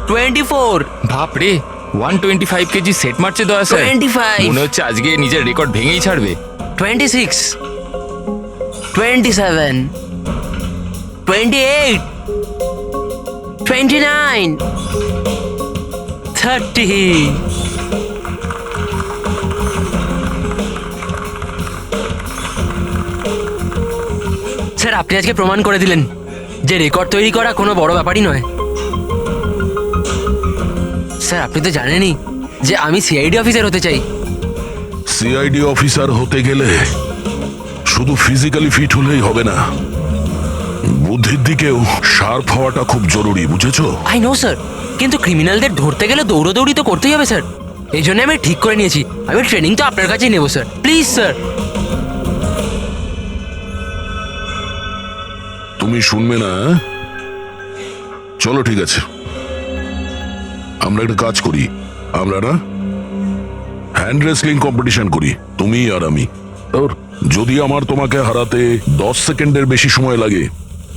24, বাপ রে 125 KG set মারছে দয়া স্যার 25, মনে হচ্ছে আজকে নিজের রেকর্ড ভেঙেই ছাড়বে 26, 27, 28, 29, 30. স্যার আপনি আজকে প্রমাণ করে দিলেন যে রেকর্ড তৈরি করা কোনো বড় ব্যাপারই নয়। স্যার আপনি তো জানেনই যে আমি সিআইডি অফিসার হতে চাই। সিআইডি অফিসার হতে গেলে শুধু ফিজিক্যালি ফিট হলেই হবে না, বুদ্ধির দিকেও শার্প হওয়াটা খুব জরুরি, বুঝেছো? আই নো স্যার, কিন্তু ক্রিমিনালদের ধরতে গেলে দৌড়াদৌড়ি তো করতেই হবে স্যার। এই জন্য আমি ঠিক করে নিয়েছি আমি ট্রেনিং তো আপনার কাছেই নেবো স্যার, প্লিজ স্যার। তুমি শুনবে না? চলো ঠিক আছে, আমরা একটা কাজ করি, আমরা না হ্যান্ড রেসলিং কম্পিটিশন করি, তুমি আর আমি। আর যদি আমার তোমাকে হারাতে 10 সেকেন্ডের বেশি সময় লাগে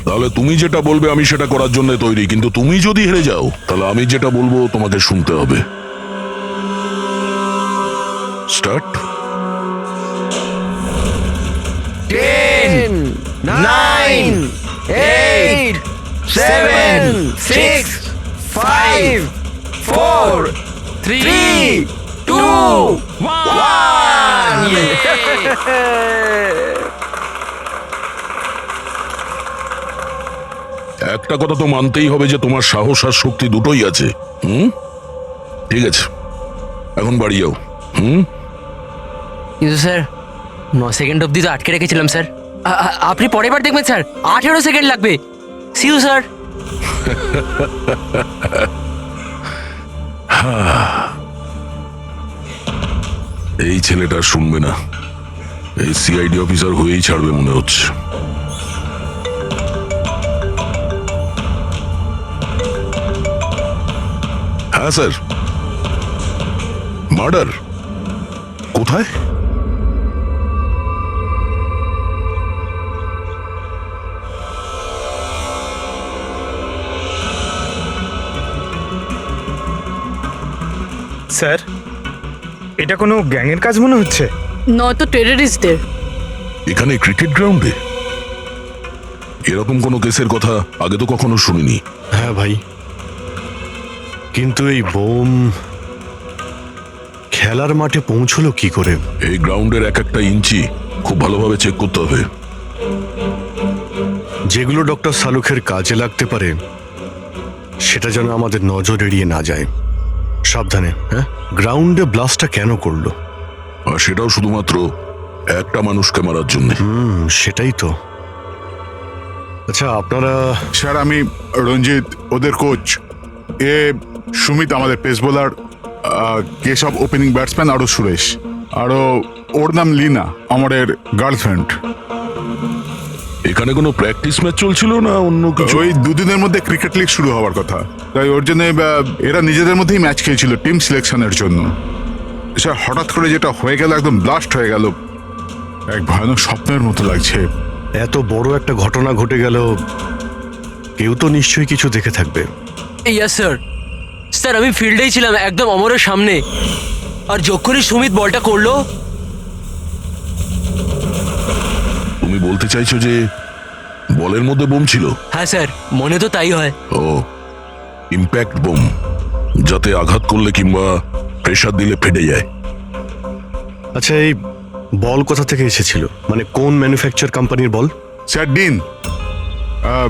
তাহলে তুমি যেটা বলবে আমি সেটা করার জন্য তৈরি, কিন্তু তুমি যদি হেরে যাও তাহলে আমি যেটা বলবো তোমাকে শুনতে হবে। স্টার্ট। 10, 9, 8, 7, 6, 5, 4, 3, 2, 1. একটা কথা তো মানতেই হবে যে তোমার সাহস আর শক্তি দুটোই আছে। ঠিক আছে, এখন বাড়ি যাও। কিন্তু স্যার 9 সেকেন্ড অবধি তো আটকে রেখেছিলাম স্যার। আপনি পরের বার দেখবেন স্যার 18 সেকেন্ড লাগবে। See you sir. এই ছেলেটা শুনবে না, এই সিআইডি অফিসার হয়েই ছাড়বে মনে হচ্ছে। হ্যাঁ স্যার, মার্ডার কোথায়? স্যার, এটা কোনো গ্যাংয়ের কাজ মনে হচ্ছে। নয়তো টেররিস্টদের। এখানে ক্রিকেট গ্রাউন্ডে এরকম কোনো কেসের কথা আগে তো কখনো শুনিনি। হ্যাঁ ভাই, কিন্তু এই বোম খেলার মাঠে পৌঁছলো কি করে? এই গ্রাউন্ডের এক একটা ইঞ্চি খুব ভালোভাবে চেক করতে হবে। যেগুলো ডক্টর সালুখের কাজে লাগতে পারে সেটা যেন আমাদের নজর এড়িয়ে না যায়। সাবধানে। হ্যাঁ, গ্রাউন্ডে ব্লাস্টটা কেন করলো? আর সেটাও শুধুমাত্র একটা মানুষকে মারার জন্য। সেটাই তো। আচ্ছা আপনারা? স্যার আমি রঞ্জিত, ওদের কোচ। এ সুমিত আমাদের pace bowler, Keshav opening batsman, আরও সুরেশ, আরও ওর নাম লিনা আমাদের গার্লফ্রেন্ড। এখানে কোনো প্র্যাকটিস ম্যাচ চলছিল না অন্য কিছু? ওই দুদিনের মধ্যে ক্রিকেট লিগ শুরু হওয়ার কথা, তাই ওর জন্য এরা নিজেদের মধ্যেই ম্যাচ খেয়েছিল টিম সিলেকশনের জন্য। স্যার হঠাৎ করে যেটা হয়ে গেল, একদম ব্লাস্ট হয়ে গেল, এক ভয়ানক স্বপ্নের মতো লাগছে। এত বড় একটা ঘটনা ঘটে গেল, কেউ তো নিশ্চয়ই কিছু দেখে থাকবে। Yes sir. স্যার আমি ফিল্ডেই ছিলাম একদম অমরের সামনে, আর যখনই সুমিত বলটা করলো। তুমি বলতে চাইছো যে বলের মধ্যে বোম ছিল? হ্যাঁ স্যার, মনে তো তাই হয়। ও, ইম্প্যাক্ট বোম, যাতে আঘাত করলে কিংবা প্রেসার দিলে ফেটে যায়। আচ্ছা এই বল কোথা থেকে এসেছিল? মানে কোন ম্যানুফ্যাকচার কোম্পানির বল? স্যার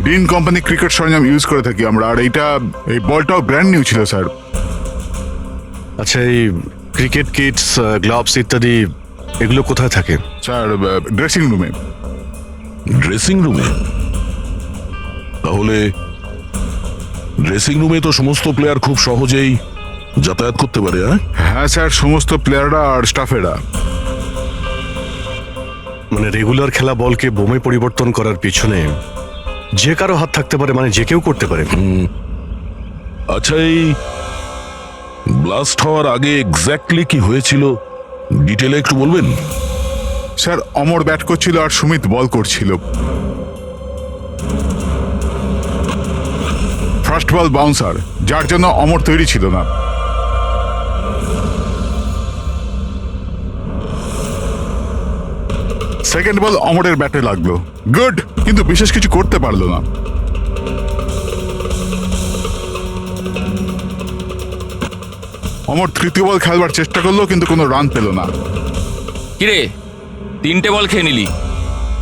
ডিন কোম্পানি ক্রিকেট সরঞ্জাম ইউজ করে থাকি আমরা, আর এই বলটাও ব্র্যান্ড নিউ ছিল স্যার। আচ্ছা এই ক্রিকেট কিটস, গ্লাভস ইত্যাদি এগুলো কোথায় থাকে? স্যার ড্রেসিং রুমে। ড্রেসিং রুমে? তাহলে ড্রেসিং রুমে তো সমস্ত প্লেয়ার খুব সহজেই যাতায়াত করতে পারে। হ্যাঁ স্যার, সমস্ত প্লেয়াররা আর স্টাফেরা। মানে রেগুলার খেলা বলকে বোমে পরিবর্তন করার পিছনে যে কারো হাত থাকতে পারে, মানে যে কেউ করতে পারে। আচ্ছা এই ব্লাস্ট হওয়ার আগে এক্স্যাক্টলি কি হয়েছিল ডিটেলে একটু বলবেন? স্যার অমর ব্যাট করছিল আর সুমিত বল করছিল। ফার্স্ট বল বাউন্সার, যার জন্য অমর তৈরি ছিল না। সেকেন্ড বল অমরের ব্যাটে লাগলো, গুড, কিন্তু বিশেষ কিছু করতে পারলো না। অমর তৃতীয় বল খেলবার চেষ্টা করলো, কিন্তু কোনো রান পেল না। কিরে 3টে বল খেয়ে নিলি,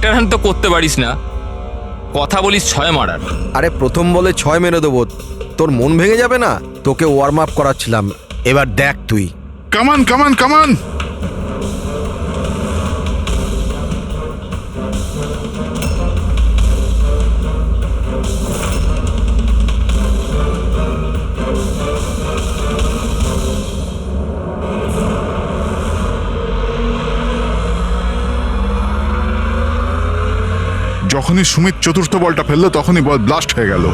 টার্ন তো করতে পারিস না, কথা বলিস 6 মারার। আরে প্রথম বলে 6 মেরে দেবো, তোর মন ভেঙে যাবে না? তোকে ওয়ার্ম আপ করাচ্ছিলাম, এবার দেখ তুই। কামান কামান কামান। যখনই সুমিত চতুর্থ বলটা ফেললো তখনই বল ব্লাস্ট হয়ে গেল।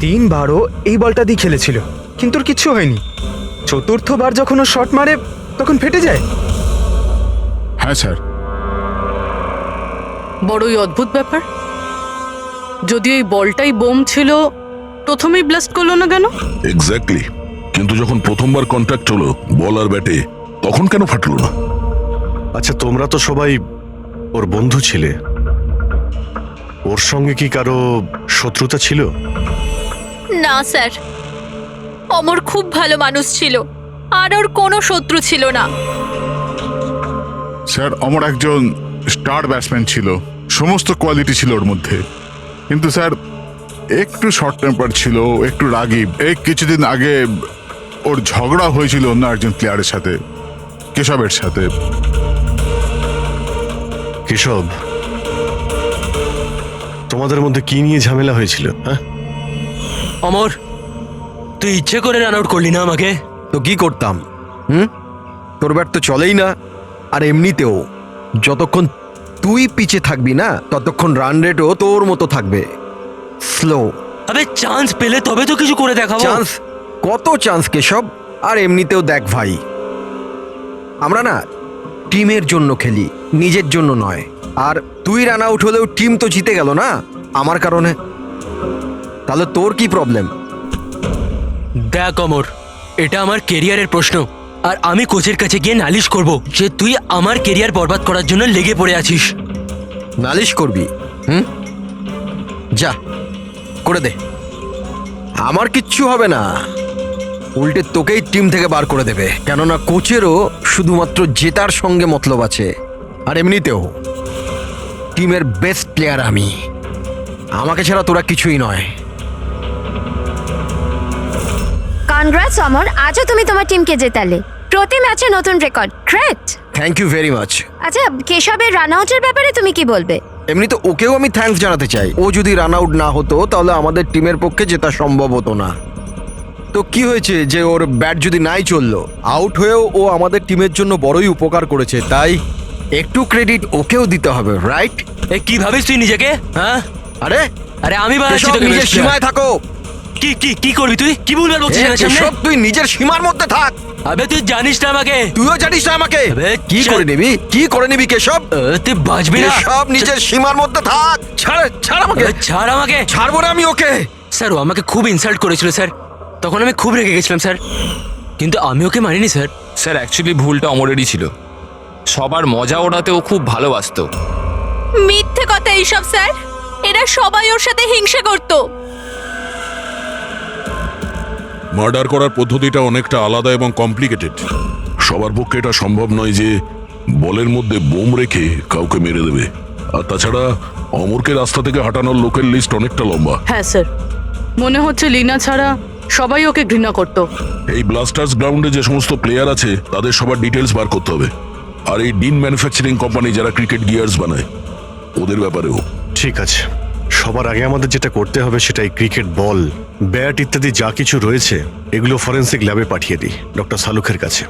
3বারও এই বলটা দিয়ে খেলেছিল, কিন্তু ওর কিচ্ছু হয়নি। চতুর্থবার যখন ও শট মারে তখন ফেটে যায়। হ্যাঁ স্যার। বড়ই অদ্ভুত ব্যাপার। যদি এই বলটাই বোম ছিল, প্রথমেই ব্লাস্ট করলো না কেন? এক্স্যাক্টলি, কিন্তু যখন প্রথমবার কন্ট্যাক্ট হলো বল আর ব্যাটে, তখন কেন ফাটলো না? আচ্ছা, তোমরা তো সবাই ওর বন্ধু ছিলে, ওর সঙ্গে কি কারো শত্রুতা ছিল? না স্যার, অমর খুব ভালো মানুষ ছিল, আর ওর কোনো শত্রু ছিল না। স্যার, অমর একজন স্টার ব্যাটসম্যান ছিল, সমস্ত কোয়ালিটি ছিল ওর মধ্যে, কিন্তু স্যার একটু শর্ট টেম্পার ছিল, একটু রাগী। এই কিছুদিন আগে ওর ঝগড়া হয়েছিল অন্য একজন প্লেয়ারের সাথে, কেশবের সাথে। কেশব, তোমাদের মধ্যে কি নিয়ে ঝামেলা হয়েছিল? হ্যাঁ, অমর, তুই ইচ্ছে করে রান আউট করলি না আমাকে? তো কি করতাম? তোর ব্যাট তো চলেই না, আর এমনিতেও যতক্ষণ তুই পিছে থাকবি না ততক্ষণ রান রেটও তোর মতো থাকবে, স্লো। আবে চান্স পেলে তবে তো কিছু করে দেখাবো। চান্স? কত চান্স কেশব? আর এমনিতেও দেখ ভাই, আমরা না টিমের জন্য খেলি, নিজের জন্য নয়। আর তুই রান আউট হলেও টিম তো জিতে গেল না আমার কারণে, তাহলে তোর কি প্রবলেম? দেখ অমর, এটা আমার কেরিয়ারের প্রশ্ন, আর আমি কোচের কাছে গিয়ে নালিশ করব যে তুই আমার কেরিয়ার বরবাদ করার জন্য লেগে পড়ে আছিস। নালিশ করবি? যা করে দে, আমার কিচ্ছু হবে না, উল্টে তোকেই টিম থেকে বার করে দেবে, কেননা কোচেরও শুধুমাত্র জেতার সঙ্গে মতলব আছে। আর এমনিতেও টিমের বেস্ট প্লেয়ার আমি, আমাকে ছাড়া তোরা কিছুই নয়। কনগ্রাটস অমর, আজও তুমি তোমার টিমকে জেতালে। প্রতি ম্যাচে নতুন record, great. Thank you very much. আচ্ছা, কেশবের রান আউটের ব্যাপারে তুমি কি বলবে? এমনি তো ওকেও আমি থ্যাঙ্কস জানাতে চাই, ও যদি রান আউট না হতো তাহলে আমাদের টিমের পক্ষে জেতা সম্ভব হতো না। তো কি হয়েছে যে ওর ব্যাট যদি নাই চললো, আউট হয়েও ও আমাদের টিমের জন্য বড়ই উপকার করেছে, তাই একটু ক্রেডিট ওকেও দিতে হবে, রাইট? এ কি ভাবিস তুই নিজেকে? হ্যাঁ, আরে আরে আমি বানাচ্ছি কেশব, তোকে নিজের best player। সীমায় থাকো। কি কি কি করবি তুই? কি ভুলভাল বলছিস আমার সামনে? কেশব, তুই নিজের সীমার মধ্যে থাক। আবে তুই জানিস না আমাকে। তুইও জানিস না আমাকে। আবে, কি চল। করে নিবি, কি করে নিবি কেশব? তুই বাঁচবি না। কেশব, নিজের সীমার মধ্যে থাক। ছাড়, ছাড় আমাকে। ছাড় আমাকে। ছাড়বো না আমি ওকে। স্যার, ও আমাকে খুব ইনসাল্ট করেছিল স্যার, তখন আমি খুব রেগে গেছিলাম স্যার, কিন্তু আমি ওকে মানিনি স্যার। স্যার অ্যাকচুয়ালি ভুলটা অমরেরই ছিল, সবার মজা ওড়াতে ও খুব ভালোবাসতো। মিথ্যে কথা এইসব স্যার, এরা সবাই ওর সাথে হিংসা করতো। মার্ডার করার পদ্ধতিটা অনেকটা আলাদা এবং কমপ্লিকেটেড। সবার পক্ষে এটা সম্ভব নয় যে বলের মধ্যে বোম রেখে কাউকে মেরে দেবে। আর তাছাড়া অমরকে রাস্তা থেকে হাঁটানোর লোকের লিস্ট অনেকটা লম্বা। হ্যাঁ স্যার, মনে হচ্ছে লিনা ছাড়া সবাই ওকে ঘৃণা করত। এই ব্লাস্টার্স গ্রাউন্ডে যে সমস্ত প্লেয়ার আছে তাদের সবার ডিটেলস বার করতে হবে। আর এই ডিন ম্যানুফ্যাকচারিং কোম্পানি যারা ক্রিকেট গিয়ার্স বানায়, ওদের ব্যাপারেও। ঠিক আছে, সবার আগে আমাদের যেটা করতে হবে সেটাই ক্রিকেট বল, ব্যাট ইত্যাদি যা কিছু রয়েছে এগুলো ফরেন্সিক ল্যাবে পাঠিয়ে দিই ডক্টর সালুখের কাছে।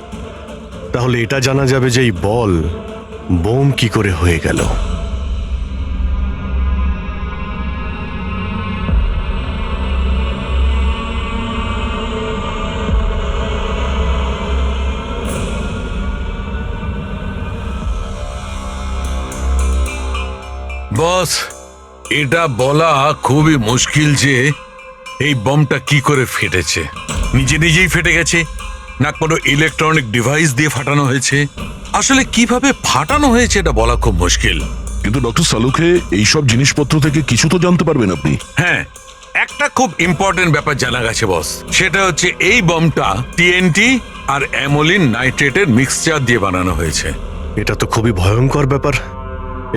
তাহলে এটা জানা যাবে যে এই বল বোম কি করে হয়ে গেল। বস, এটা বলা খুবই মুশকিল যে এই বমটা কি করে ফেটেছে? নিজে নিজেই ফেটে গেছে, না কোনো ইলেকট্রনিক ডিভাইস দিয়ে ফাটানো হয়েছে? আসলে কিভাবে ফাটানো হয়েছে এটা বলা খুব মুশকিল। কিন্তু ডক্টর সালুখে এইসব জিনিসপত্র থেকে কিছু তো জানতে পারবেন আপনি। হ্যাঁ, একটা খুব ইম্পর্টেন্ট ব্যাপার জানা গেছে বস, সেটা হচ্ছে এই বমটা টিএনটি আর অ্যামোলিন নাইট্রেটের মিক্সচার দিয়ে বানানো হয়েছে। এটা তো খুবই ভয়ঙ্কর ব্যাপার।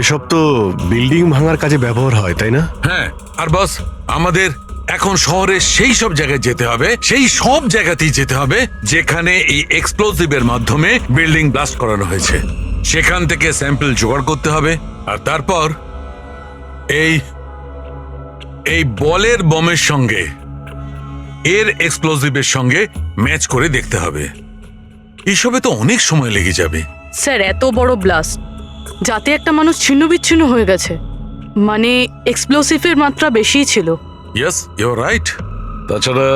এসব তো বিল্ডিং ভাঙার কাজে ব্যবহার হয়, তাই না? হ্যাঁ, আর বস আমাদের এখন শহরের সেই সব জায়গায় যেতে হবে, সেই সব জায়গাতেই যেতে হবে যেখানে এই এক্সপ্লোসিভের মাধ্যমে বিল্ডিং ব্লাস্ট করানো হয়েছে। সেখান থেকে স্যাম্পল জোগাড় করতে হবে, আর তারপর এই বলের বমের সঙ্গে এর এক্সপ্লোসিভের সঙ্গে ম্যাচ করে দেখতে হবে। এইসবে তো অনেক সময় লেগে যাবে। স্যার, এত বড় ব্লাস্ট, যাতে একটা মানুষ ছিন্ন বিচ্ছিন্ন হয়ে গেছে, মানে এক্সপ্লোসিভের মাত্রা বেশিই ছিল। Yes, you are right. তাছাড়া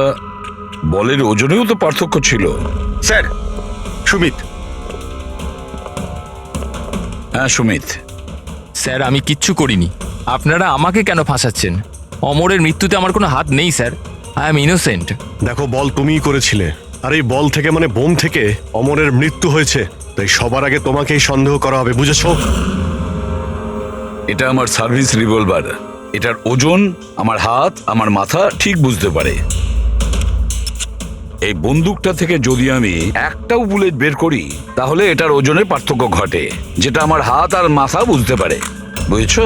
বলের ওজনেও তো পার্থক্য ছিল। স্যার, সুমিত। হ্যাঁ সুমিত, স্যার আমি কিচ্ছু করিনি, আপনারা আমাকে কেন ফাঁসাচ্ছেন? অমরের মৃত্যুতে আমার কোনো হাত নেই স্যার, আই এম ইনোসেন্ট। দেখো, বল তুমিই করেছিলে, আর এই বল থেকে মানে বোম থেকে অমরের মৃত্যু হয়েছে, তাই সবার আগে তোমাকেই সন্দেহ করা হবে, বুঝেছো? এটা আমার সার্ভিস রিভলভার। এটার ওজন আমার হাত, আমার মাথা ঠিক বুঝতে পারে। এই বন্দুকটা থেকে যদি আমি একটাও বুলেট বের করি, তাহলে এটার ওজনে পার্থক্য ঘটে, যেটা আমার হাত আর মাথা বুঝতে পারে। বুঝেছো?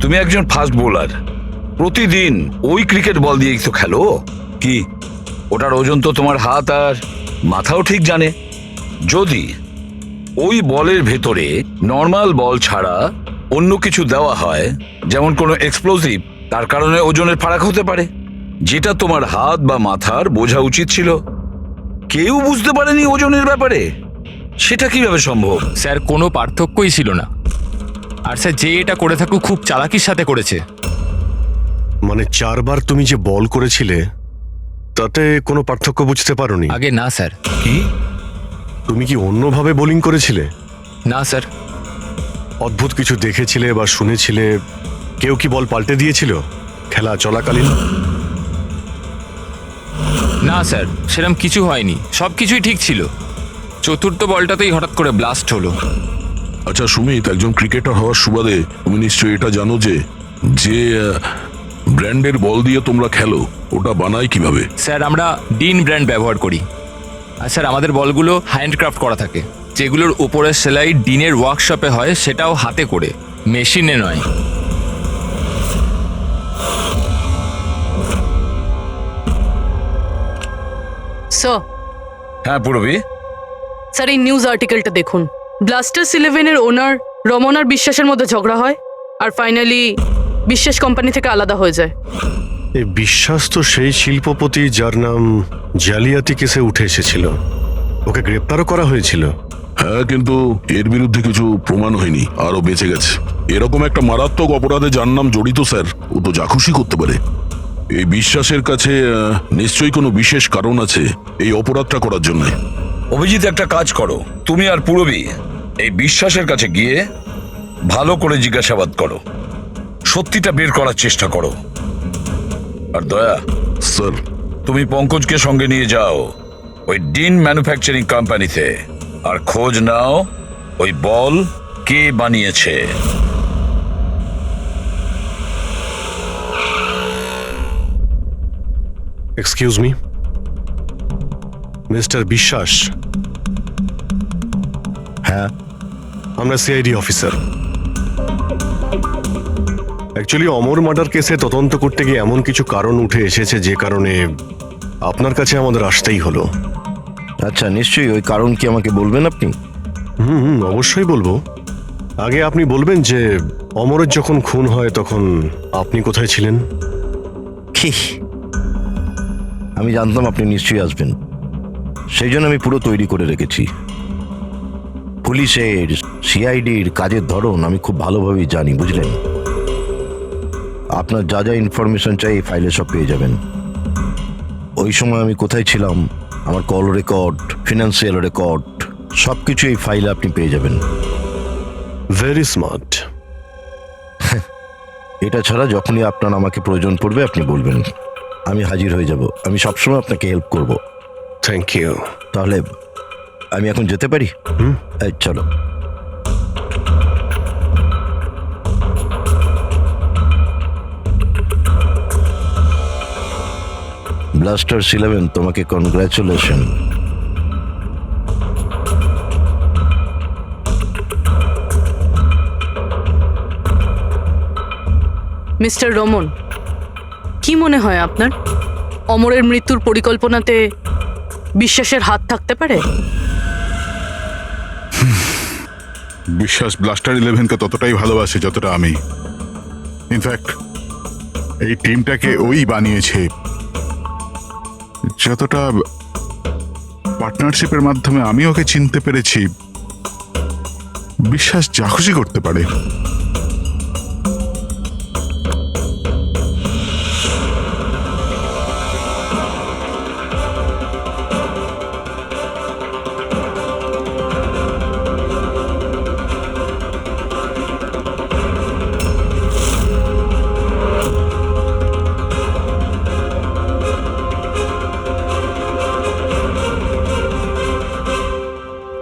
তুমি একজন ফাস্ট বোলার, প্রতিদিন ওই ক্রিকেট বল দিয়ে তো খেলো, কি ওটার ওজন তো তোমার হাত আর মাথাও ঠিক জানে। যদি ওই বলের ভেতরে নর্মাল বল ছাড়া অন্য কিছু দেওয়া হয়, যেমন কোনো এক্সপ্লোসিভ, তার কারণে ওজনের ফারাক হতে পারে, যেটা তোমার হাত বা মাথার বোঝা উচিত ছিল। কেউ বুঝতে পারেনি ওজনের ব্যাপারে, সেটা কিভাবে সম্ভব? স্যার কোনো পার্থক্যই ছিল না, আর স্যার যে এটা করে থাকুক খুব চালাকির সাথে করেছে। মানে 4 বার তুমি যে বল করেছিলে তাতে কোনো পার্থক্য বুঝতে পারোনি? আগে না স্যার। কি? তুমি কি অন্যভাবে বোলিং করেছিলে? না স্যার। অদ্ভুত কিছু দেখেছিলে বা শুনেছিলে? কেউ কি বল পাল্টে দিয়েছিল খেলা চলাকালীন? না স্যার, সেরকম কিছু হয়নি, সব কিছুই ঠিক ছিল। চতুর্থ বলটাতেই হঠাৎ করে ব্লাস্ট হলো। আচ্ছা সুমিত, একজন ক্রিকেটার হওয়ার সুবাদে তুমি নিশ্চয়ই এটা জানো যে যে ব্র্যান্ডের বল দিয়ে তোমরা খেলো, ওটা বানায় কিভাবে? স্যার আমরা ডিন ব্র্যান্ড ব্যবহার করি, আর স্যার আমাদের বলগুলো হ্যান্ডক্রাফট করা থাকে, যেগুলোর উপরের সেলাই ডিনের ওয়ার্কশপে হয়, সেটাও হাতে করে, মেশিনে নয়। স্যার, হ্যাঁ পূরবী, স্যার এই নিউজ আর্টিকেলটা দেখুন। ব্লাস্টার্স 11-এর ওনার রমনার বিশ্বাসের মধ্যে ঝগড়া হয়, আর ফাইনালি বিশ্বাস কোম্পানি থেকে আলাদা হয়ে যায়। এই বিশ্বাস তো সেই শিল্পপতি যার নাম জালিয়াতি কেসে উঠে এসেছিল, ওকে গ্রেপ্তারও করা হয়েছিল। হ্যাঁ, কিন্তু এর বিরুদ্ধে কিছু প্রমাণ হয়নি, আরো বেঁচে গেছে। এরকম একটা মারাত্মক অপরাধে যার নাম জড়িত স্যার, ও তো যা খুশি করতে পারে। এই বিশ্বাসের কাছে নিশ্চয়ই কোনো বিশেষ কারণ আছে এই অপরাধটা করার জন্য। অভিজিৎ, একটা কাজ করো, তুমি আর পূরবী এই বিশ্বাসের কাছে গিয়ে ভালো করে জিজ্ঞাসাবাদ করো, সত্যিটা বের করার চেষ্টা করো। আর দয়া স্যার, তুমি পঙ্কজকে সঙ্গে নিয়ে যাও ওই ডিন ম্যানুফ্যাকচারিং কোম্পানিতে, আর খোঁজ নাও ওই বল কে বানিয়েছে। এক্সকিউজ মি, মিস্টার বিশ্বাস। হ্যাঁ, আমরা সিআইডি অফিসার। অ্যাকচুয়ালি অমর মার্ডার কেসে তদন্ত করতে গিয়ে এমন কিছু কারণ উঠে এসেছে যে কারণে আপনার কাছে আমাদের আসতেই হলো। আচ্ছা, নিশ্চয়ই। ওই কারণ কি আমাকে বলবেন আপনি? অবশ্যই বলবো। আগে আপনি বলবেন যে অমরের যখন খুন হয় তখন আপনি কোথায় ছিলেন? কি? আমি জানতাম আপনি নিশ্চয়ই আসবেন, সেই জন্য আমি পুরো তৈরি করে রেখেছি। পুলিশের, সিআইডির কাজের ধরন আমি খুব ভালোভাবেই জানি, বুঝলেন? আপনার যা যা ইনফরমেশন চাই এই ফাইলে সব পেয়ে যাবেন। ওই সময় আমি কোথায় ছিলাম, আমার কল রেকর্ড, ফিনান্সিয়াল রেকর্ড, সব কিছু এই ফাইলে আপনি পেয়ে যাবেন। Very smart. এটা ছাড়া যখনই আপনার আমাকে প্রয়োজন পড়বে আপনি বলবেন। আমি হাজির হয়ে যাব। আমি সবসময় আপনাকে হেল্প করব। Thank you. তাহলে আমি এখন যেতে পারি? এই চলো। ব্লাস্টার্স 11, তোমাকে কনগ্রাচুলেশন। মিস্টার রমন, কি মনে হয় আপনার অমরের মৃত্যুর পরিকল্পনাতে বিশ্বাসের হাত থাকতে পারে? বিশ্বাস ব্লাস্টার 11কে ততটাই ভালোবাসে যতটা আমি। ইনফ্যাক্ট এই টিমটাকে ওই বানিয়েছে, যতটা পার্টনারশিপের মাধ্যমে আমি ওকে চিনতে পেরেছি। বিশ্বাস যা খুশি করতে পারে।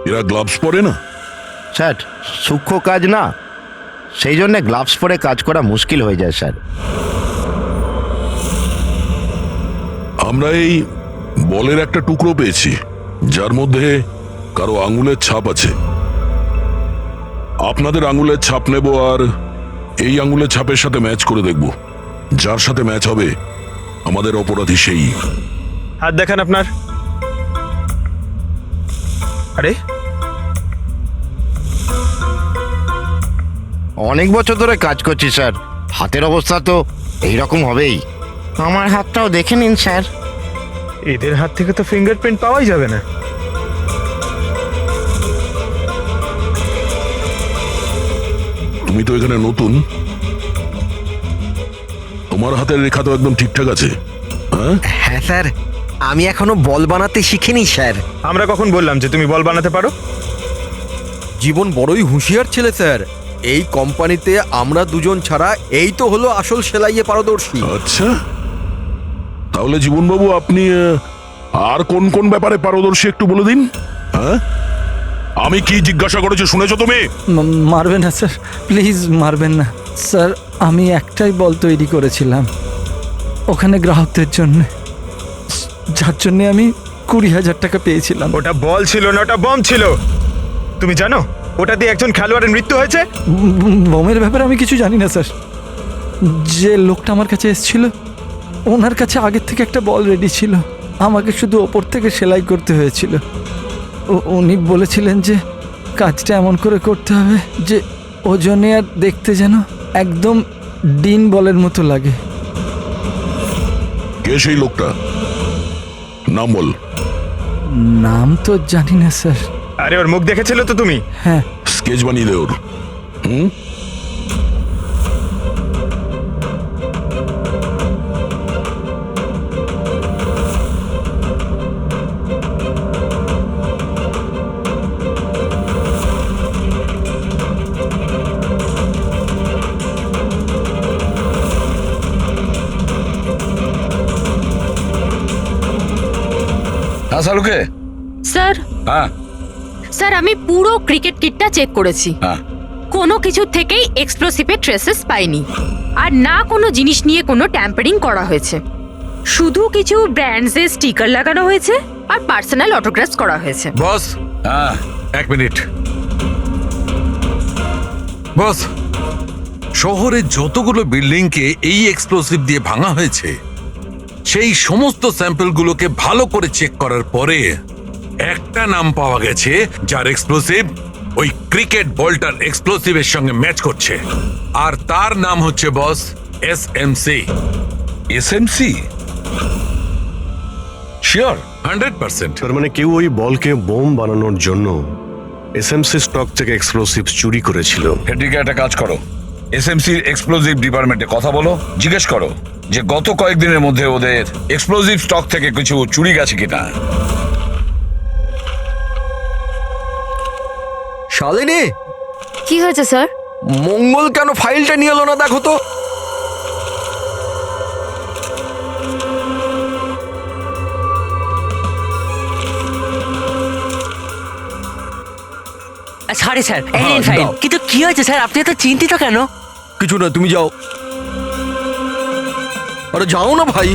এরা গ্লাভস পরে না? স্যার, সূক্ষ্ম কাজ না, সেই জন্য গ্লাভস পরে কাজ করা মুশকিল হয়ে যায় স্যার। আমরা এই বলের একটা টুকরো পেয়েছি যার মধ্যে কারো আঙুলের ছাপ আছে। আপনাদের আঙুলের ছাপ নেব আর এই আঙুলের ছাপের সাথে ম্যাচ করে দেখব। যার সাথে ম্যাচ হবে আমাদের অপরাধী সেই। হাত দেখান আপনার। আরে অনেক বছর ধরে কাজ করছি স্যার, হাতের অবস্থা তো এইরকম হবেই। আমার হাতটাও দেখে নিন স্যার। এদের হাত থেকে তো ফিঙ্গারপ্রিন্ট পাওয়াই যাবে না। তুমি তো এখানে নতুন, তোমার হাতের রেখা তো একদম ঠিকঠাক আছে। হ্যাঁ হ্যাঁ স্যার, আমি এখনো বল বানাতে শিখিনি স্যার। আমরা কখন বললাম যে তুমি বল বানাতে পারো? জীবন বড়ই হুঁশিয়ার ছেলে স্যার। এই কোম্পানিতে আমরা দুজন ছাড়া এই তো হলো আসল সেলাইয়ে পারদর্শী। আচ্ছা, তাহলে জীবনবাবু আপনি আর কোন কোন ব্যাপারে পারদর্শী একটু বলে দিন। হ্যাঁ, আমি কি জিজ্ঞাসা করেছি শুনেছো তুমি? মারবেন না স্যার, প্লিজ মারবেন না স্যার। আমি একটাই বল তৈরি করেছিলাম ওখানে গ্রাহকদের জন্য, যার জন্যে আমি 20,000 টাকা পেয়েছিলাম। ওটা বল ছিল না, ওটা বম ছিল। তুমি জানো ওটা দিয়ে একজন খেলোয়াড়ের মৃত্যু হয়েছে? বোমের ব্যাপারে আমি কিছু জানি না স্যার। যে লোকটা আমার কাছে এসেছিল ওনার কাছে আগের থেকে একটা বল রেডি ছিল, আমাকে শুধু ওপর থেকে সেলাই করতে হয়েছিল। উনি বলেছিলেন যে কাজটা এমন করে করতে হবে যে ওজনে আর দেখতে যেন একদম ডিন বলের মতো লাগে। কে সেই লোকটা? নাম বল। নাম তো জানি না স্যার। আরে ওর মুখ দেখেছিল তো তুমি? হ্যাঁ। স্কেচ বানিয়ে দে ওর। হুম, হ্যাঁ শালুকে। স্যার, হ্যাঁ স্যার আমি পুরো ক্রিকেট কিটটা চেক করেছি। হ্যাঁ, কোনো কিছু থেকেই এক্সপ্লোসিভের ট্রেসেস পাইনি, আর না কোনো জিনিস নিয়ে কোনো ট্যাম্পারিং করা হয়েছে। শুধু কিছু ব্র্যান্ডসের স্টিকার লাগানো হয়েছে আর পার্সোনাল অটোগ্রাফস করা হয়েছে। বস। হ্যাঁ, এক মিনিট। বস, শহরের যতগুলো বিল্ডিংকে এই এক্সপ্লোসিভ দিয়ে ভাঙা হয়েছে সেই সমস্ত স্যাম্পলগুলোকে ভালো করে চেক করার পরে একটা নাম পাওয়া গেছে যার এক্সপ্লোসিভ ওই ক্রিকেট বলটার এক্সপ্লোসিভের সঙ্গে ম্যাচ করছে, আর তার নাম হচ্ছে বস এসএমসি। এসএমসি? শিওর, 100%। তার মানে কেউ ওই বলকে বোম বানানোর জন্য এসএমসি স্টক থেকে এক্সপ্লোসিভ চুরি করেছিল। হেডরিকে একটা কাজ করো, এসএমসি এক্সপ্লোসিভ ডিপার্টমেন্টে কথা বলো, জিজ্ঞেস করো যে গত কয়েকদিনের মধ্যে ওদের এক্সপ্লোসিভ স্টক থেকে কিছু চুরি গেছে কিনা। শালিনী, কি হয়েছে স্যার? মঙ্গল কেন ফাইলটা নিয়ে এলো না দেখো তো। সরি স্যার এই হ্যাঁ, নিন ফাইল দাও। কিন্তু কি হয়েছে স্যার আপনি এত চিন্তিত কেন? কিছু না, তুমি যাও। আরে যাও না ভাই।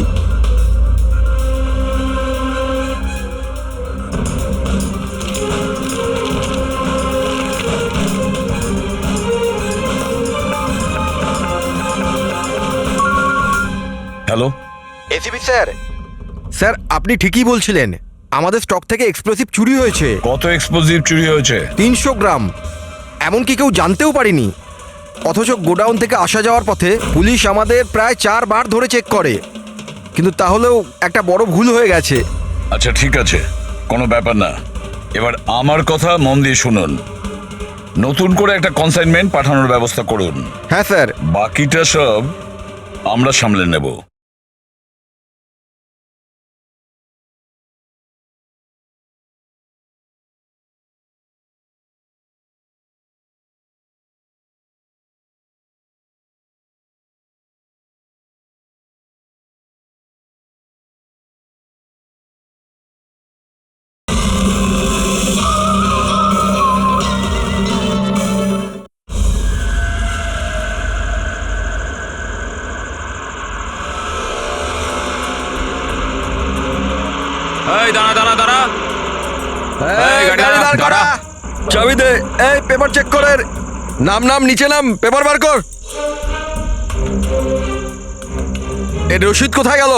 হ্যালো, এসিপি স্যার, স্যার আপনি ঠিকই বলছিলেন, আমাদের স্টক থেকে এক্সপ্লোসিভ চুরি হয়েছে। কত এক্সপ্লোজিভ চুরি হয়েছে? 300 গ্রাম, এমনকি কেউ জানতেও পারেনি। অথচ গোডাউন থেকে আসা যাওয়ার পথে পুলিশ আমাদের প্রায় 4 বার ধরে চেক করে, কিন্তু তাহলেও একটা বড় ভুল হয়ে গেছে। আচ্ছা ঠিক আছে, কোনো ব্যাপার না। এবার আমার কথা মন দিয়ে শুনুন। নতুন করে একটা কনসাইনমেন্ট পাঠানোর ব্যবস্থা করুন। হ্যাঁ স্যার। বাকিটা সব আমরা সামলে নেব। এই দাঁড়া দাঁড়া দাঁড়া, এই গাড়ি গাড়ি দাঁড় করা। চাবি দে। এই পেপার চেক করেন। নাম নিচে নাম, পেপার বার কর। এই রশিদ কোথায় গেল?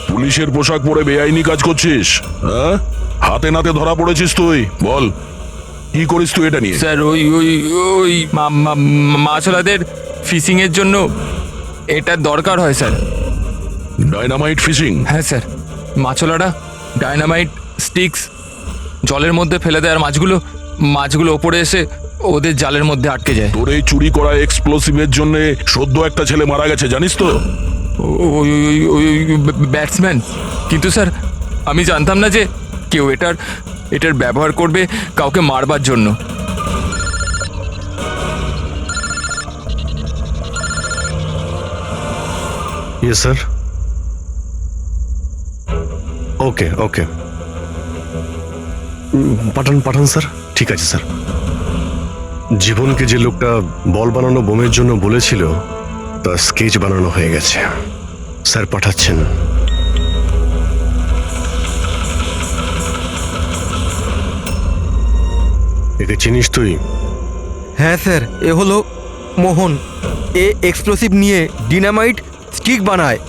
পুলিশের পোশাক পরে বেআইনি কাজ করছিস? হ্যাঁ, হাতে নাতে ধরা পড়েছিস তুই। বল কি করিস তুই এটা নিয়ে? স্যার ওই ওই ওই মাছওয়ালাদের ফিশিং এর জন্য এটা দরকার হয় স্যার। Dynamite fishing? হ্যাঁ স্যার, মাছওয়ালারা ডাইনামাইট স্টিক্স জলের মধ্যে ফেলে দেয় আর মাছগুলো ওপরে এসে ওদের জালের মধ্যে আটকে যায়। তোর এই চুরি করা এক্সপ্লোসিভের জন্য সদ্য একটা ছেলে মারা গেছে, জানিস তো? ওই ওই ব্যাটসম্যান। কিন্তু স্যার আমি জানতাম না যে কেউ এটার ব্যবহার করবে কাউকে মারবার জন্য। Yes sir. ওকে ওকে, পাঠান স্যার। ঠিক আছে স্যার। জীবনকে যে লোকটা বল বানানো বোমের জন্য বলেছিল তার স্কেচ বানানো হয়ে গেছে। স্যার পাঠাচ্ছেন। একে চিনিস তুই? হ্যাঁ স্যার, এ হলো মোহন। এ এক্সপ্লোসিভ নিয়ে ডিনামাইট স্টিক বানায়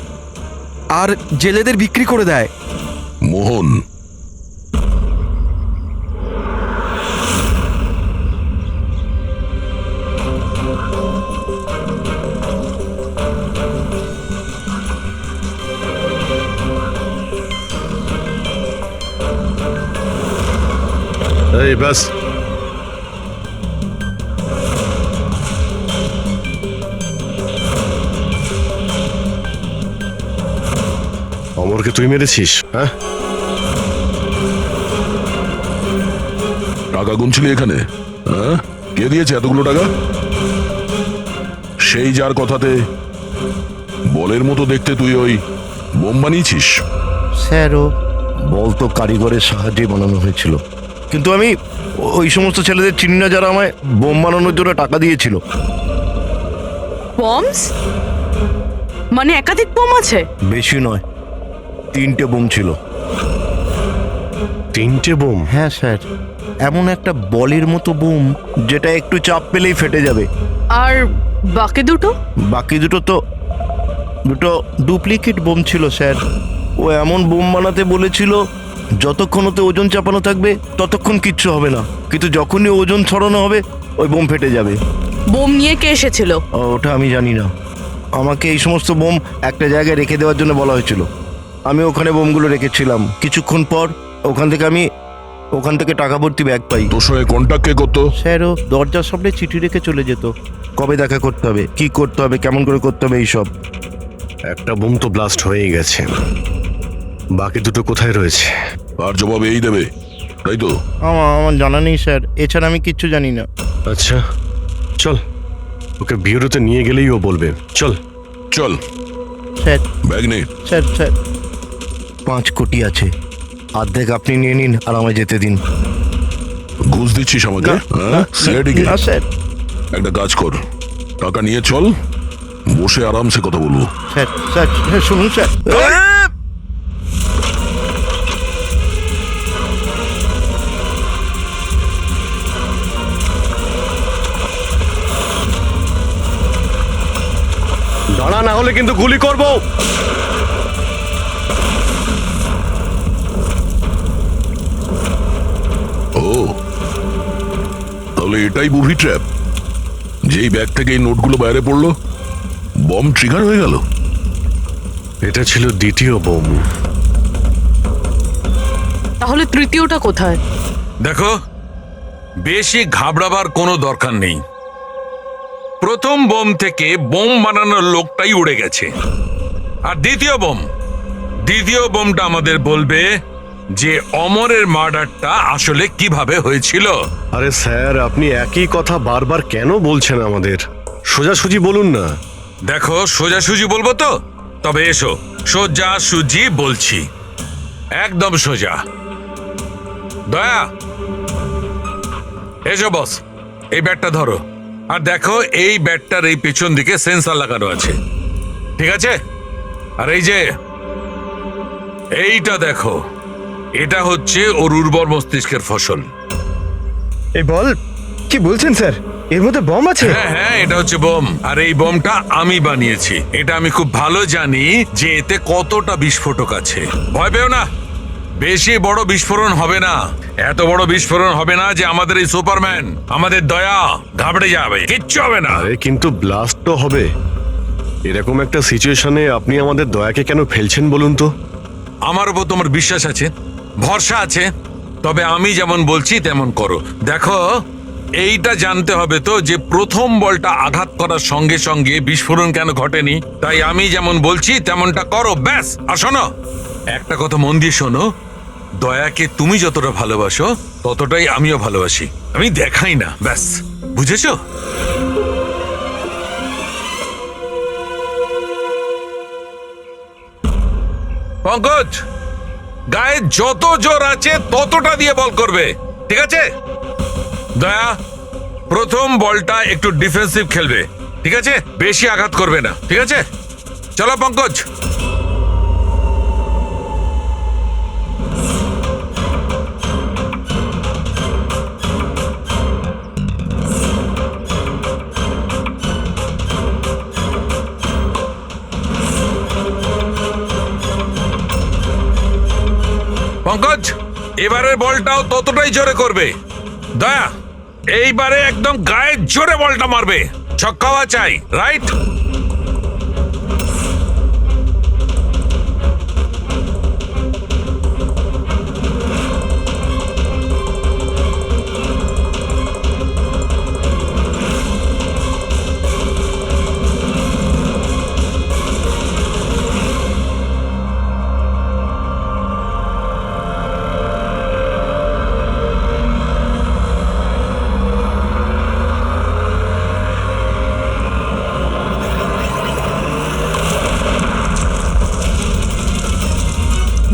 আর জেলেদের বিক্রি করে দেয়। মোহন? এই ব্যাস, অমরকে তুই মেরেছিস? হ্যাঁ, টাকা গুনছিলি এখানে? হ্যাঁ, কে দিয়েছে এতগুলো টাকা? সেই যার কথাতে বলের মতো দেখতে তুই ওই বোম বানিয়েছিস? স্যার ও বল তো কারিগরের সাহায্যে বানানো হয়েছিল, কিন্তু আমি ওই সমস্ত ছেলেদের চিনি না যারা আমায় বোম বানানোর জন্য টাকা দিয়েছিল। বমস মানে একাধিক বোম আছে? বেশি নয়, 3টে বোম ছিল। 3টে বোম? হ্যাঁ স্যার, এমন একটা বলের মতো বোম যেটা একটু চাপ পেলেই ফেটে যাবে। আর বাকি দুটো? বাকি দুটো ডুপ্লিকেট বোম ছিল স্যার। ও এমন বোম বানাতে বলেছিল যতক্ষণ ওতে ওজন চাপানো থাকবে ততক্ষণ কিচ্ছু হবে না, কিন্তু যখনই ওজন ছড়ানো হবে ওই বোম ফেটে যাবে। বোম নিয়ে কে এসেছিল? ওটা আমি জানি না। আমাকে এই সমস্ত বোম একটা জায়গায় রেখে দেওয়ার জন্য বলা হয়েছিল। আমি ওখানে বোমগুলো রেখেছিলাম। কিছুক্ষণ পর ওখান থেকে টাকা ভর্তি ব্যাগ পাই। তোর সঙ্গে কন্ট্যাক্ট কে করতো? স্যার, ও দরজার সামনে চিঠি রেখে চলে যেত। কবে দেখা করতে হবে, কি করতে হবে, কেমন করে করতে হবে, এইসব। একটা বোম তো ব্লাস্ট হয়েই গেছে, বাকি দুটো কোথায় রয়েছে? আর জবাব এই দেবে, তাই তো? আমার জানা নেই স্যার, এছাড়া আমি কিচ্ছু জানি না। আচ্ছা চল, ওকে বিউরোতে নিয়ে গেলেই ও বলবে। চল চল। স্যার, ব্যাগ নে। স্যার 5 কোটি আছে, অর্ধেক আপনি নিয়ে নিন আর আমায় যেতে দিন। ঘুষ দিচ্ছিস আমাকে? না স্যার। একটা কাজ কর, টাকা নিয়ে চল, বসে আরামসে কথা বলবো। স্যার স্যার শুনুন স্যার। দাঁড়া, না হলে কিন্তু গুলি করবো। ও, তাহলে এটাই বুভি ট্র্যাপ? যেই ব্যাগ থেকে এই নোটগুলো বাইরে পড়লো, বম ট্রিগার হয়ে গেল। এটা ছিল দ্বিতীয় বোম। তাহলে তৃতীয়টা কোথায়? দেখো, বেশি ঘাবড়াবার কোনো দরকার নেই। প্রথম বোম থেকে বোম বানানোর লোকটাই উড়ে গেছে। আর দ্বিতীয় বোমটা আমাদের বলবে যে অমরের মার্ডারটা আসলে কিভাবে হয়েছিল। আরে স্যার, আপনি একই কথা বারবার কেন বলছেন আমাদের? সোজাসুজি বলুন না। দেখো, সোজাসুজি বলবো তো? তবে এসো, সোজাসুজি বলছি, একদম সোজা। দয়া, এসো বস, এই ব্যাটটা ধরো। আর দেখো, এই ব্যাটটার এই পেছন দিকে সেন্সর লাগানো আছে, ঠিক আছে? আর এই যে এইটা দেখো, এটা হচ্ছে ওর উর্বর মস্তিষ্কের ফসল। এই বল, কি বলছেন স্যার? এর মধ্যে বম আছে? হ্যাঁ হ্যাঁ, এটা হচ্ছে বোম। আর এই বোমটা আমি বানিয়েছি। এটা আমি খুব ভালো জানি যে এতে কতটা বিস্ফোরক আছে। ভয় পেও না, বেশি বড় বিস্ফোরণ হবে না। এত বড় বিস্ফোরণ হবে না যে আমাদের এই সুপারম্যান, আমাদের দয়া ঘাবড়ে যাবে। কিচ্ছু হবে না। আরে কিন্তু ব্লাস্ট তো হবে। এরকম একটা সিচুয়েশনে আপনি আমাদের দয়াকে কেন ফেলছেন বলুন তো? আমার উপর তোমার বিশ্বাস আছে, ভরসা আছে, তবে আমি যেমন বলছি তেমন করো। দেখো, এইটা জানতে হবে তো যে প্রথম বলটা আঘাত করার সঙ্গে সঙ্গে বিস্ফোরণ কেন ঘটেনি। তাই আমি যেমন বলছি তেমনটা করো, ব্যাস। আর শোনো, একটা কথা মন দিয়ে শোনো, দয়াকে তুমি যতটা ভালোবাসো ততটাই আমিও ভালোবাসি। আমি দেখাই না, ব্যাস। বুঝেছো? পঙ্কজ, গায়ে যত জোর আছে ততটা দিয়ে বল করবে, ঠিক আছে? দয়া, প্রথম বলটা একটু ডিফেন্সিভ খেলবে, ঠিক আছে? বেশি আঘাত করবে না, ঠিক আছে? চলো পঙ্কজ। পঙ্কজ, এবারের বলটাও ততটাই জোরে করবে। দয়া, এইবারে একদম গায়ে জোরে বলটা মারবে। ছক্কা হওয়া চাই, রাইট?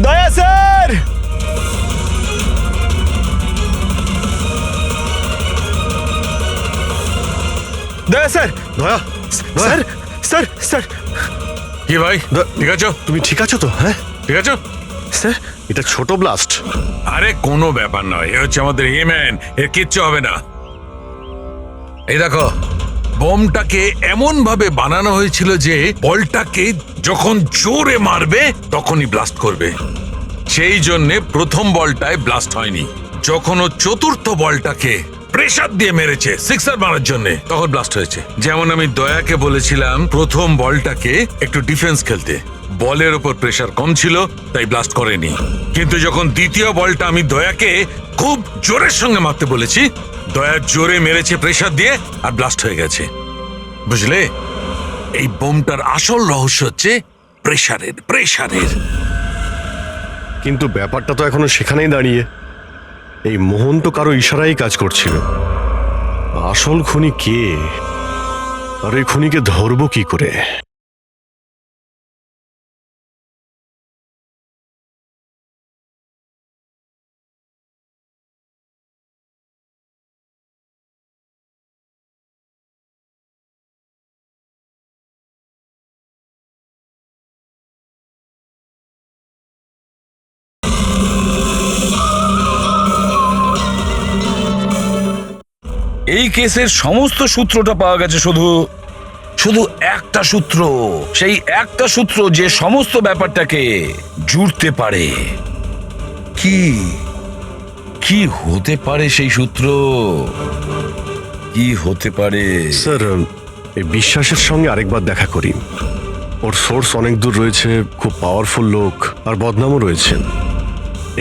দয়া স্যার! দয়া স্যার! দয়া, স্যার স্যার স্যার! কি ভাই, ঠিক আছো? তুমি ঠিক আছো তো? হ্যাঁ ঠিক আছো স্যার? এটা ছোট ব্লাস্ট। আরে কোনো ব্যাপার নয়, এ হচ্ছে আমাদের হিম্যান, এর কিচ্ছু হবে না। এই দেখো, বোমটাকে এমন ভাবে বানানো হয়েছিল যে বলটাকে যখন জোরে মারবে তখনই ব্লাস্ট করবে। সেই জন্যে প্রথম বলটায় ব্লাস্ট হয়নি। যখন ও চতুর্থ বলটাকে প্রেসার দিয়ে মেরেছে সিক্সার মারার জন্য, তখন ব্লাস্ট হয়েছে। যেমন আমি দয়াকে বলেছিলাম প্রথম বলটাকে একটু ডিফেন্স খেলতে, বলের ওপর প্রেসার কম ছিল তাই ব্লাস্ট করেনি। কিন্তু যখন দ্বিতীয় বলটা আমি দয়াকে খুব জোরের সঙ্গে মারতে বলেছি, দয়া জোরে মেরেছে প্রেসার দিয়ে আর ব্লাস্ট হয়ে গেছে। বুঝলে, এই বোমটার আসল রহস্য হচ্ছে প্রেসারের। কিন্তু ব্যাপারটা তো এখনো সেখানেই দাঁড়িয়ে। এই মোহন তো কারো ইশারাই কাজ করছিল। আসল খুনি কে, আর এই খুনিকে ধরবো কি করে? এই কেসের সমস্ত সূত্রটা পাওয়া গেছে শুধু একটা সূত্র, সেই একটা সূত্র যে সমস্ত ব্যাপারটাকে জুড়তে পারে। কি হতে পারে সেই সূত্র? কি হতে পারে? স্যার, এই বিশ্বাসের সঙ্গে আরেকবার দেখা করি। ওর সোর্স অনেক দূর রয়েছে, খুব পাওয়ারফুল লোক, আর বদনামও রয়েছে।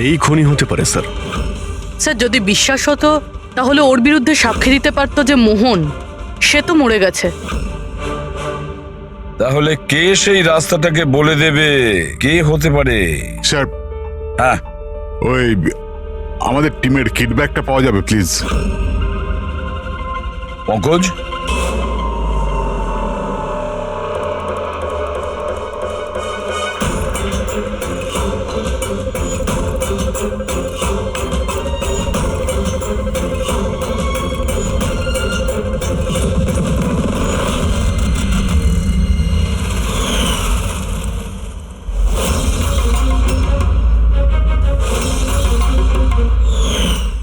এই খুনি হতে পারে স্যার। স্যার, যদি বিশ্বাস হতো তাহলে ওর বিরুদ্ধে সাক্ষী দিতে পারতো যে মোহন, সে তো মরে গেছে। তাহলে কে সেই রাস্তাটাকে বলে দেবে? কে হতে পারে? স্যার, হ্যাঁ, ওই আমাদের টিমের কিডব্যাকটা পাওয়া যাবে প্লিজ? পঙ্কজ,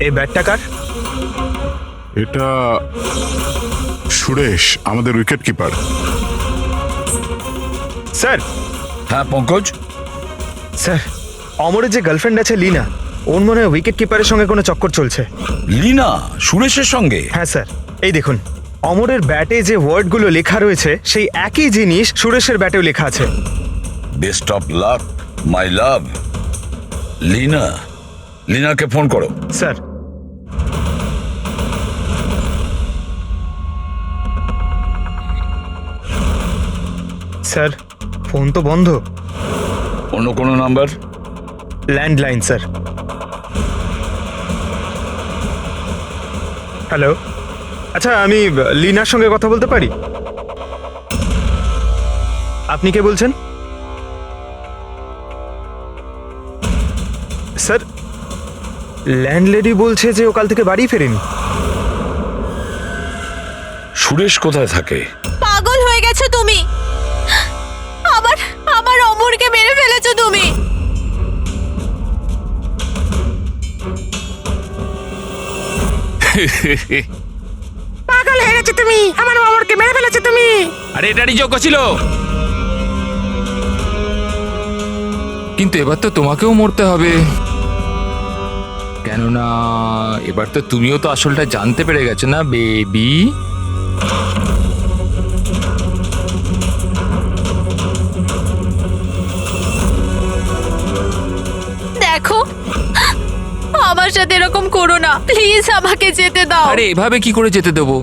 এই ব্যাটটা কার? এটা সুরেশ, আমাদের উইকেট কিপার। স্যার। হ্যাঁ পঙ্কজ। স্যার, অমরের যে গার্লফ্রেন্ড আছে লিনা, ওর মনে হয় উইকেট কিপারের সঙ্গে কোনো চক্কর চলছে। লিনা সুরেশের সঙ্গে? হ্যাঁ স্যার, এই দেখুন অমরের ব্যাটে যে ওয়ার্ডগুলো লেখা রয়েছে সেই একই জিনিস সুরেশের ব্যাটেও লেখা আছে। Best of luck my love. লিনাকে ফোন করো। স্যার। স্যার, ফোন তো বন্ধ। অন্য কোনো নাম্বার? Landline sir. হ্যালো, আচ্ছা আমি লিনার সঙ্গে কথা বলতে পারি? আপনি কে বলছেন? স্যার, ল্যান্ডলেডি বলছে যে ও কাল থেকে বাড়ি ফেরেনি। সুরেশ কোথায় থাকে? পাগল হয়ে গেছো তুমি, আমার অমরকে মেরে ফেলেছো তুমি। পাগল হয়ে গেছো তুমি, আমার অমরকে মেরে ফেলেছো তুমি। আরে এটারই যোগ্য ছিল, কিন্তু এবার তো তোমাকেও মরতে হবে, কেননা এবার তো তুমিও তো আসলটা জানতে পেরে গেছো না বেবি। দেখো, আমার সাথে এরকম করো না প্লিজ, আমাকে যেতে দাও। আরে এভাবে কি করে যেতে দেবো?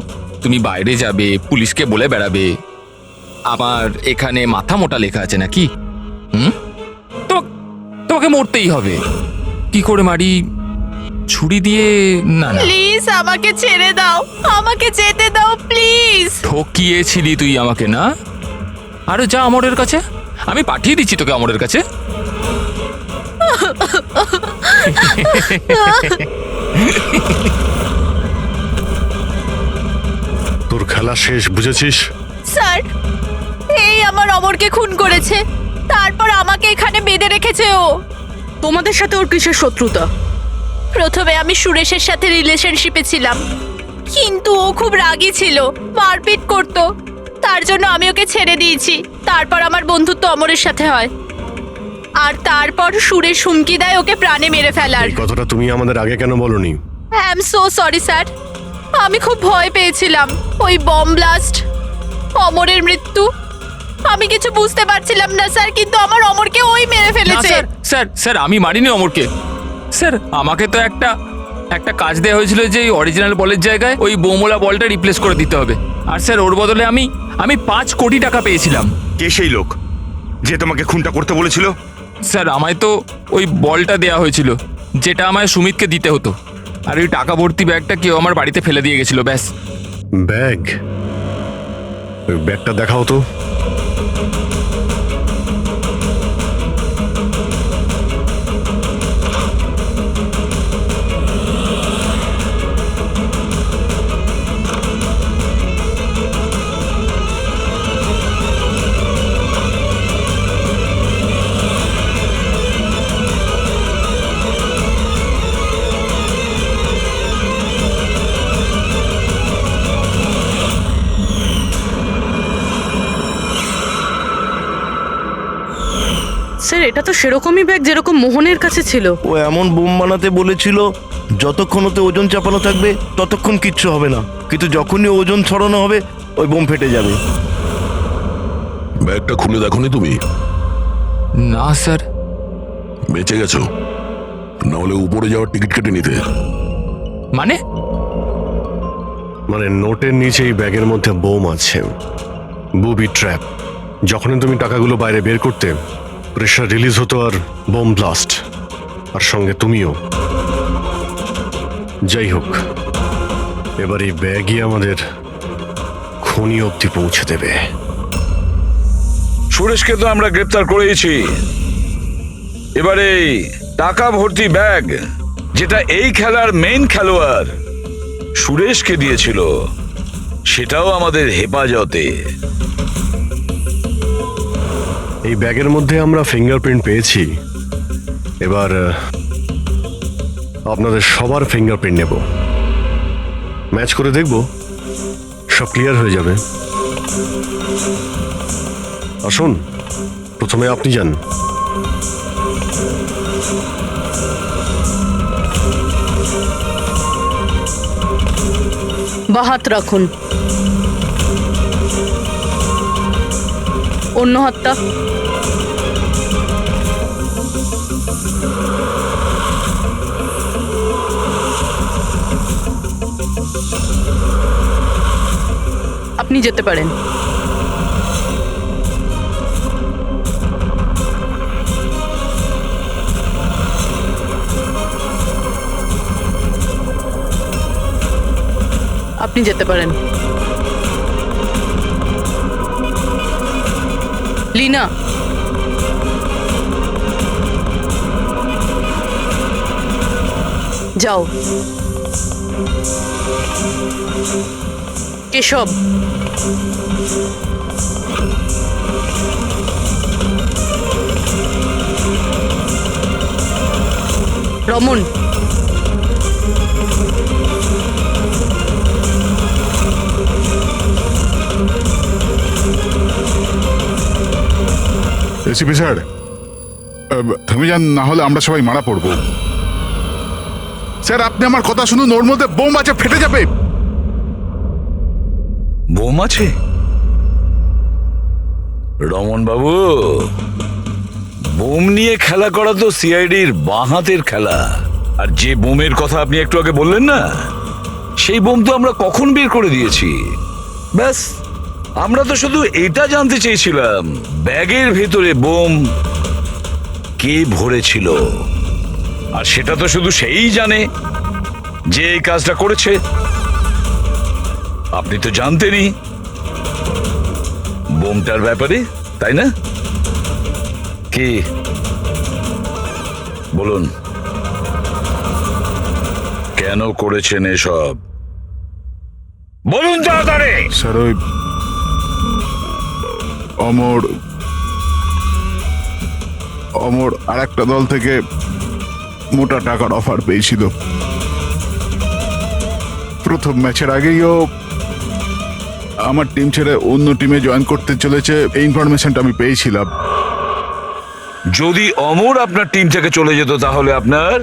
তুমি বাইরে যাবে, পুলিশকে বলে বেড়াবে আমার এখানে মাথা মোটা লেখা আছে নাকি? তোমাকে মরতেই হবে। কি করে মারি? ছুরি দিয়ে? না না, প্লিজ আমাকে ছেড়ে দাও, আমাকে যেতে দাও প্লিজ। ঠকিয়েছিলি তুই আমাকে না? আরে যা অমরের কাছে, আমি পাঠিয়ে দিচ্ছি তোকে অমরের কাছে। তোর খেলা শেষ, বুঝেছিস? স্যার, এই আমার অমরকে খুন করেছে, তারপর আমাকে এখানে বেঁধে রেখেছে ও। তোমাদের সাথে ওর কিসের শত্রুতা? প্রথমে আমি সুরেশের সাথে রিলেশনশিপে ছিলাম, কিন্তু ও খুব রাগী ছিল, মারপিট করত, তার জন্য আমি ওকে ছেড়ে দিয়েছি। তারপর আমার বন্ধুত্ব অমরের সাথে হয়, আর তারপর সুরেশ হুমকি দেয় ওকে প্রাণে মেরে ফেলার। এই কথাটা তুমি আমাদের আগে কেন বলনি? I am so sorry sir, আমি খুব ভয় পেয়েছিলাম। ওই বম ব্লাস্ট, অমরের মৃত্যু, আমি কিছু বুঝতে পারছিলাম না স্যার, কিন্তু আমার অমরকে ওই মেরে না ফেলেছে। স্যার, স্যার স্যার আমি মারিনি অমরকে। স্যার আমাকে তো একটা কাজ দেওয়া হয়েছিল যে অরিজিনাল বলের জায়গায় ওই বোমওয়ালা বলটা রিপ্লেস করে দিতে হবে। আর স্যার ওর বদলে আমি 5 কোটি টাকা পেয়েছিলাম। কে সেই লোক যে তোমাকে খুনটা করতে বলেছিল? স্যার আমায় তো ওই বলটা দেওয়া হয়েছিল যেটা আমায় সুমিতকে দিতে হতো, আর ওই টাকা ভর্তি ব্যাগটা কেউ আমার বাড়িতে ফেলে দিয়ে গেছিল, ব্যাস। ব্যাগ? ওই ব্যাগটা দেখাও তো। স্যার এটা তো সেরকমই ব্যাগ যেরকম মোহনের কাছে ছিল। ও এমন বোম বানাতে বলেছিল যতক্ষণ ওতে ওজন চাপানো থাকবে ততক্ষণ কিচ্ছু হবে না, কিন্তু যখনই ওজন ছড়ানো হবে ওই বোম ফেটে যাবে। ব্যাগটা খুলে দেখোনি তুমি? না স্যার। বেঁচে গেছো, না হলে উপরে যাওয়ার টিকিট কেটে নিতে। মানে নোটের নিচে এই ব্যাগের মধ্যে বোম আছে, বুবি ট্র্যাপ। যখনই তুমি টাকাগুলো বাইরে বের করতে, প্রেশার রিলিজ হতো আর বোম ব্লাস্ট, আর সঙ্গে তুমিও। যাই হোক, এবার এই ব্যাগই আমাদের খনি অবধি পৌঁছে দেবে। সুরেশকে তো আমরা গ্রেপ্তার করেছি, এবারে টাকা ভর্তি ব্যাগ যেটা এই খেলার মেইন খেলোয়াড় সুরেশকে দিয়েছিল সেটাও আমাদের হেফাজতে। এই ব্যাগের মধ্যে আমরা ফিঙ্গারপ্রিন্ট পেয়েছি, এবার আপনাদের সবার ফিঙ্গারপ্রিন্ট নেব, ম্যাচ করে দেখব, সব ক্লিয়ার হয়ে যাবে। আসুন, প্রথমে আপনি যান। বাঁ হাত রাখুন, অন্য হাতটা। আপনি যেতে পারেন। আপনি যেতে পারেন। লীনা, যাও। কেশব, রমন, এসিপি স্যার, থেমে যান, না হলে আমরা সবাই মারা পড়বো। স্যার আপনি আমার কথা শুনুন, ওর মধ্যে বোম আছে, ফেটে যাবে। বোম আছে? রমন বাবু, বোম নিয়ে খেলা করা তো সিআইডির বাঁ হাতের খেলা। আর যে বোমের কথা আপনি একটু আগে বললেন না, সেই বোম তো আমরা কখন বের করে দিয়েছি। ব্যাস, আমরা তো শুধু এটা জানতে চেয়েছিলাম ব্যাগের ভেতরে বোম কে ভরেছিল, আর সেটা তো শুধু সেই জানে যে এই কাজটা করেছে। আপনি তো জানতেনই বোমটার ব্যাপারে, তাই না? কি বলুন, কেন করেছেন এসব? বলুন তাড়াতাড়ি। স্যার ওই অমর আর একটা দল থেকে মোটা টাকার অফার পেয়েছিল। প্রথম ম্যাচের আগেই ও আমার টিম ছেড়ে অন্য টিমে জয়েন করতে চলেছে, এই ইনফরমেশনটা আমি পেয়েছিলাম। যদি অমর আপনার টিম থেকে চলে যেত তাহলে আপনার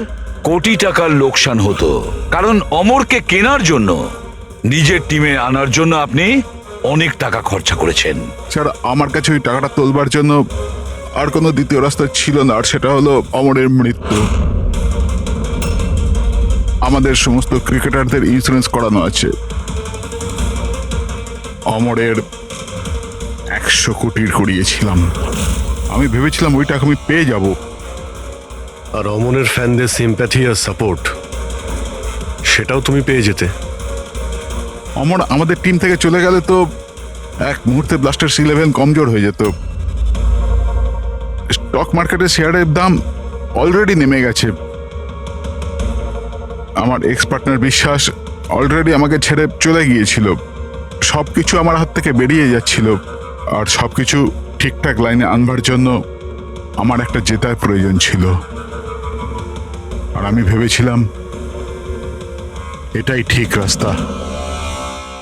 কোটি টাকার লোকসান হতো, কারণ অমরকে কেনার জন্য নিজের টিমে আনার জন্য আপনি অনেক টাকা খরচা করেছেন। স্যার আমার কাছে ওই টাকাটা তোলবার জন্য আর কোনো দ্বিতীয় রাস্তা ছিল না, আর সেটা হলো অমরের মৃত্যু। আমাদের সমস্ত ক্রিকেটারদের ইন্স্যুরেন্স করানো আছে। অমরের 100 কোটির করিয়েছিলাম। আমি ভেবেছিলাম ওই টাকা আমি পেয়ে যাব। আর অমনের ফ্যানদের সিম্প্যাথি আর সাপোর্ট সেটাও তুমি পেয়ে যেতে। অমর আমাদের টিম থেকে চলে গেলে তো এক মুহূর্তে ব্লাস্টার্স 11 কমজোর হয়ে যেত। স্টক মার্কেটে শেয়ারের দাম অলরেডি নেমে গেছে। আমার এক্স পার্টনার বিশ্বাস অলরেডি আমাকে ছেড়ে চলে গিয়েছিল। সবকিছু আমার হাত থেকে বেরিয়ে যাচ্ছিল, আর সবকিছু ঠিকঠাক লাইনে আনবার জন্য আমার একটা জেতার প্রয়োজন ছিল। আর আমি ভেবেছিলাম এটাই ঠিক রাস্তা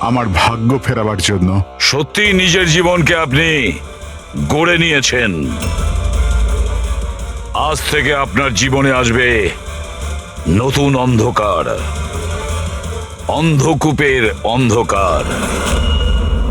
আমার ভাগ্য ফেরাবার জন্য। সত্যি নিজের জীবনকে আপনি গড়ে নিয়েছেন। আজ থেকে আপনার জীবনে আসবে নতুন অন্ধকার, অন্ধকূপের অন্ধকার।